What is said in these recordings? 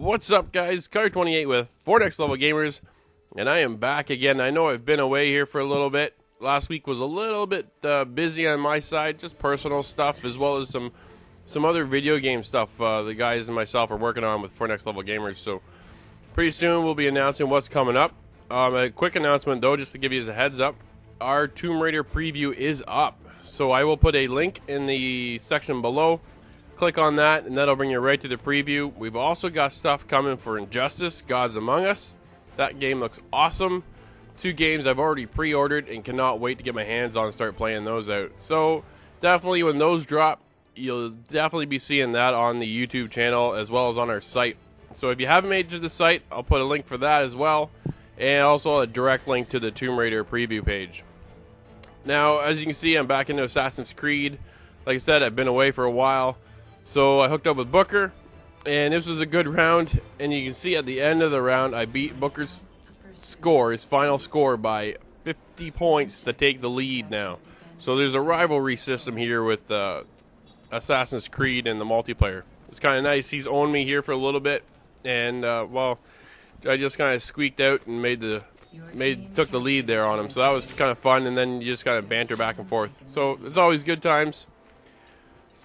What's up, guys? Cutter28 with 4 Next Level Gamers, and I am back again. I know I've been away here for a little bit. Last week was a little bit busy on my side, just personal stuff, as well as some other video game stuff the guys and myself are working on with 4 Next Level Gamers. So pretty soon we'll be announcing what's coming up. A quick announcement, though, just to give you a heads up. Our Tomb Raider preview is up, so I will put a link in the section below. Click on that, and that'll bring you right to the preview. We've also got stuff coming for Injustice: Gods Among Us. That game looks awesome. 2 games I've already pre-ordered and cannot wait to get my hands on and start playing those out. So definitely when those drop, you'll definitely be seeing that on the YouTube channel as well as on our site. So if you haven't made it to the site, I'll put a link for that as well, and also a direct link to the Tomb Raider preview page. Now, as you can see, I'm back into Assassin's Creed. Like I said, I've been away for a while. So I hooked up with Booker, and this was a good round, and you can see at the end of the round I beat Booker's score, his final score, by 50 points to take the lead now. So there's a rivalry system here with Assassin's Creed and the multiplayer. It's kind of nice. He's owned me here for a little bit, and well, I just kind of squeaked out and took the lead there on him. So that was kind of fun, and then you just kind of banter back and forth. So it's always good times.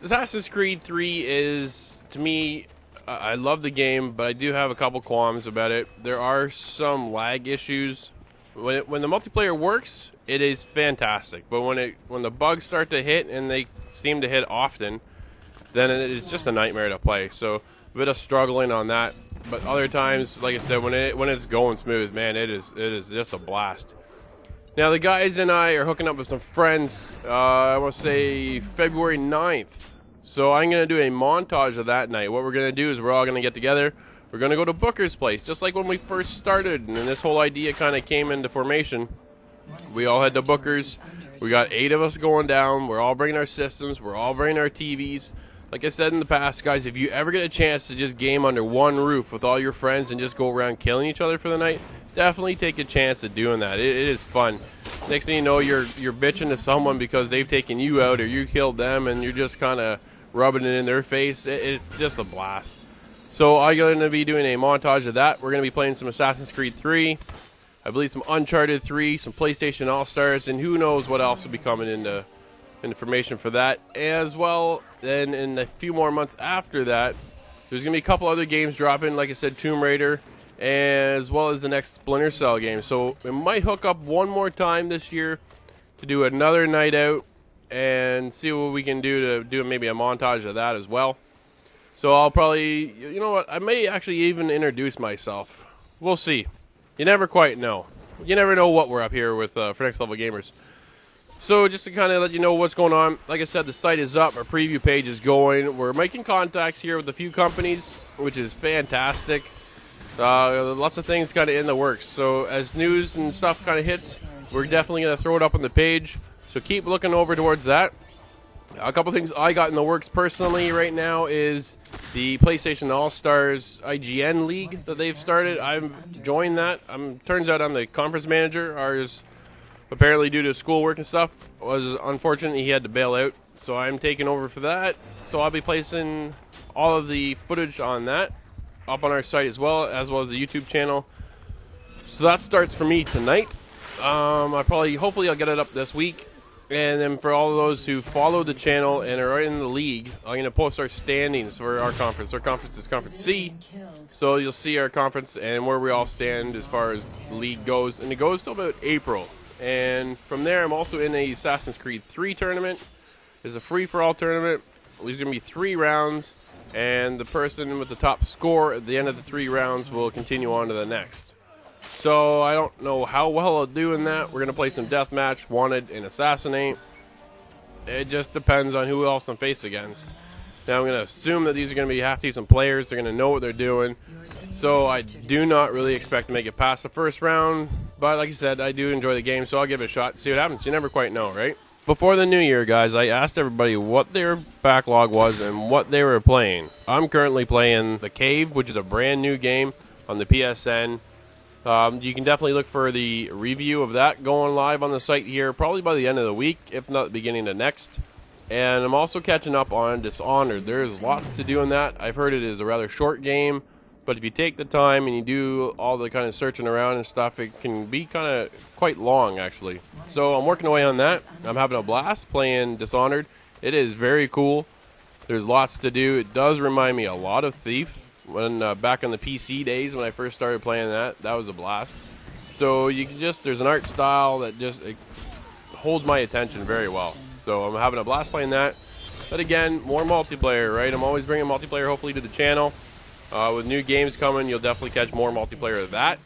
Assassin's Creed 3 is, to me, I love the game, but I do have a couple qualms about it. There are some lag issues. When the multiplayer works, it is fantastic. But when the bugs start to hit, and they seem to hit often, then it's just a nightmare to play. So a bit of struggling on that. But other times, like I said, when it's going smooth, man, it is just a blast. Now, the guys and I are hooking up with some friends, I want to say February 9th. So I'm going to do a montage of that night. What we're going to do is we're all going to get together. We're going to go to Booker's place, just like when we first started. And then this whole idea kind of came into formation. We all head to Booker's. We got 8 of us going down. We're all bringing our systems. We're all bringing our TVs. Like I said in the past, guys, if you ever get a chance to just game under one roof with all your friends and just go around killing each other for the night, definitely take a chance at doing that. It is fun. Next thing you know, you're bitching to someone because they've taken you out or you killed them, and you're just kind of rubbing it in their face. It's just a blast. So I'm going to be doing a montage of that. We're going to be playing some Assassin's Creed 3, I believe some Uncharted 3, some PlayStation All-Stars, and who knows what else will be coming into information for that. As well, then in a few more months after that, there's going to be a couple other games dropping, like I said, Tomb Raider, as well as the next Splinter Cell game. So we might hook up one more time this year to do another night out and see what we can do to do maybe a montage of that as well. So I'll probably, you know what, I may actually even introduce myself. We'll see. You never quite know. You never know what we're up here with for Next Level Gamers. So just to kind of let you know what's going on, like I said, the site is up, our preview page is going. We're making contacts here with a few companies, which is fantastic. Lots of things kind of in the works. So as news and stuff kind of hits, we're definitely going to throw it up on the page. So keep looking over towards that. A couple things I got in the works personally right now is the PlayStation All-Stars IGN League that they've started. I've joined that. Turns out I'm the conference manager. Ours, apparently due to schoolwork and stuff, was unfortunate. He had to bail out. So I'm taking over for that. So I'll be placing all of the footage on that up on our site as well as the YouTube channel. So that starts for me tonight. Hopefully I'll get it up this week. And then for all of those who follow the channel and are in the league, I'm going to post our standings for our conference. Our conference is Conference C, so you'll see our conference and where we all stand as far as the league goes. And it goes till about April. And from there, I'm also in a Assassin's Creed 3 tournament. It's a free-for-all tournament. There's going to be 3 rounds, and the person with the top score at the end of the 3 rounds will continue on to the next. So I don't know how well I'll do in that. We're going to play some Deathmatch, Wanted, and Assassinate. It just depends on who else I'm faced against. Now I'm going to assume that these are going to be half-decent players. They're going to know what they're doing. So I do not really expect to make it past the first round. But like I said, I do enjoy the game, so I'll give it a shot. See what happens. You never quite know, right? Before the new year, guys, I asked everybody what their backlog was and what they were playing. I'm currently playing The Cave, which is a brand new game on the PSN. You can definitely look for the review of that going live on the site here, probably by the end of the week, if not the beginning of next. And I'm also catching up on Dishonored. There's lots to do in that. I've heard it is a rather short game, But if you take the time and you do all the kind of searching around and stuff, it can be kind of quite long, actually. So I'm working away on that. I'm having a blast playing Dishonored. It is very cool. There's lots to do. It does remind me a lot of Thief. When back in the PC days when I first started playing that was a blast. So you can there's an art style that it holds my attention very well. So I'm having a blast playing that. But again, more multiplayer, right? I'm always bringing multiplayer hopefully to the channel. With new games coming, you'll definitely catch more multiplayer of that.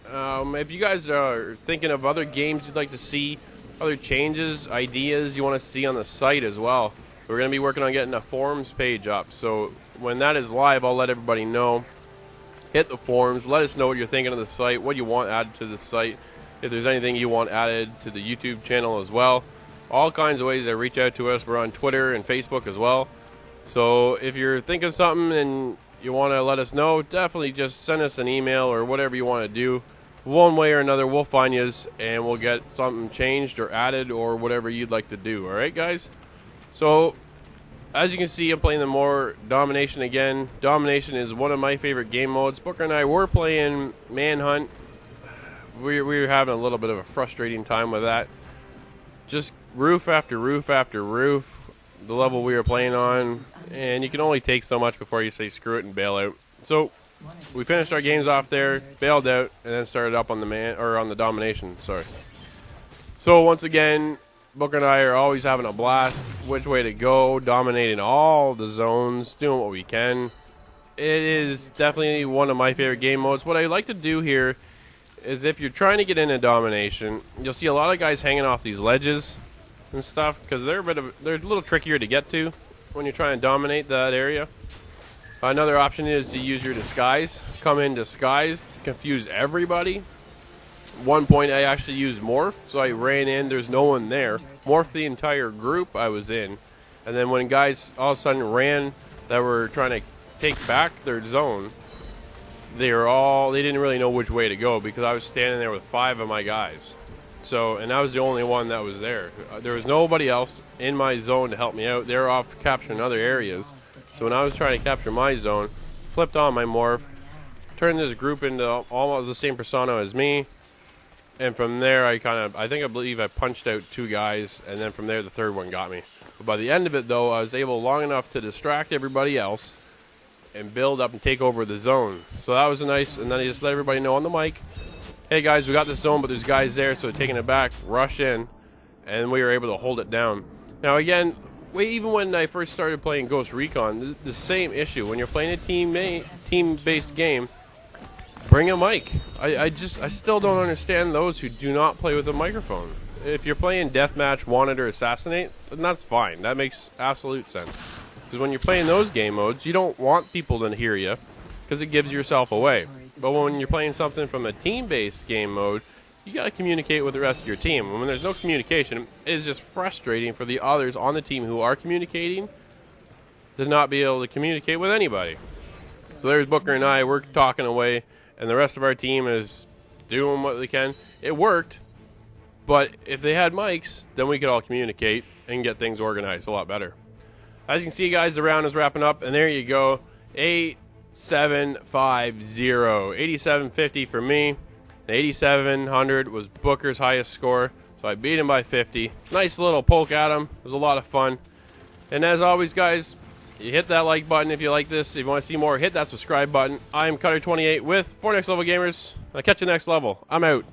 If you guys are thinking of other games you'd like to see, other changes, ideas you want to see on the site as well, we're going to be working on getting a forums page up. So when that is live, I'll let everybody know. Hit the forums. Let us know what you're thinking of the site, what you want added to the site, if there's anything you want added to the YouTube channel as well. All kinds of ways to reach out to us. We're on Twitter and Facebook as well. So if you're thinking of something and you want to let us know, definitely just send us an email or whatever you want to do. One way or another, we'll find you and we'll get something changed or added or whatever you'd like to do. All right, guys? So, as you can see, I'm playing the more Domination again. Domination is one of my favorite game modes. Booker and I were playing Manhunt. We were having a little bit of a frustrating time with that. Just roof after roof after roof. The level we were playing on, and you can only take so much before you say screw it and bail out. So we finished our games off there, bailed out, and then started up on the Domination. Sorry. So once again, Booker and I are always having a blast. Which way to go, dominating all the zones, doing what we can. It is definitely one of my favorite game modes. What I like to do here is if you're trying to get into Domination, you'll see a lot of guys hanging off these ledges and stuff because they're a little trickier to get to when you're trying to dominate that area. Another option is to use your disguise. Come in disguise, confuse everybody. One point I actually used morph, so I ran in, there's no one there. Morphed the entire group I was in. And then when guys all of a sudden ran that were trying to take back their zone, they didn't really know which way to go because I was standing there with 5 of my guys. So, and I was the only one that was there. There was nobody else in my zone to help me out. They were off capturing other areas. So when I was trying to capture my zone, flipped on my morph, turned this group into almost the same persona as me, and from there I believe I punched out 2 guys, and then from there the third one got me. But by the end of it though, I was able long enough to distract everybody else and build up and take over the zone. So that was nice, and then I just let everybody know on the mic, hey guys, we got this zone, but there's guys there, so taking it back, rush in, and we were able to hold it down. Now again, even when I first started playing Ghost Recon, the same issue. When you're playing a team-based game, bring a mic. I still don't understand those who do not play with a microphone. If you're playing Deathmatch, Wanted, or Assassinate, then that's fine. That makes absolute sense. Because when you're playing those game modes, you don't want people to hear you because it gives yourself away. But when you're playing something from a team-based game mode, you got to communicate with the rest of your team. And when there's no communication, it is just frustrating for the others on the team who are communicating to not be able to communicate with anybody. So there's Booker and I, we're talking away, and the rest of our team is doing what they can. It worked, but if they had mics, then we could all communicate and get things organized a lot better. As you can see, guys, the round is wrapping up, and there you go. 8750, 8750 for me. 8700 was Booker's highest score, so I beat him by 50. Nice little poke at him. It was a lot of fun. And as always, guys, you hit that like button if you like this. If you want to see more, hit that subscribe button. I'm Cutter28 with 4 Next Level Gamers. I'll catch you next level. I'm out.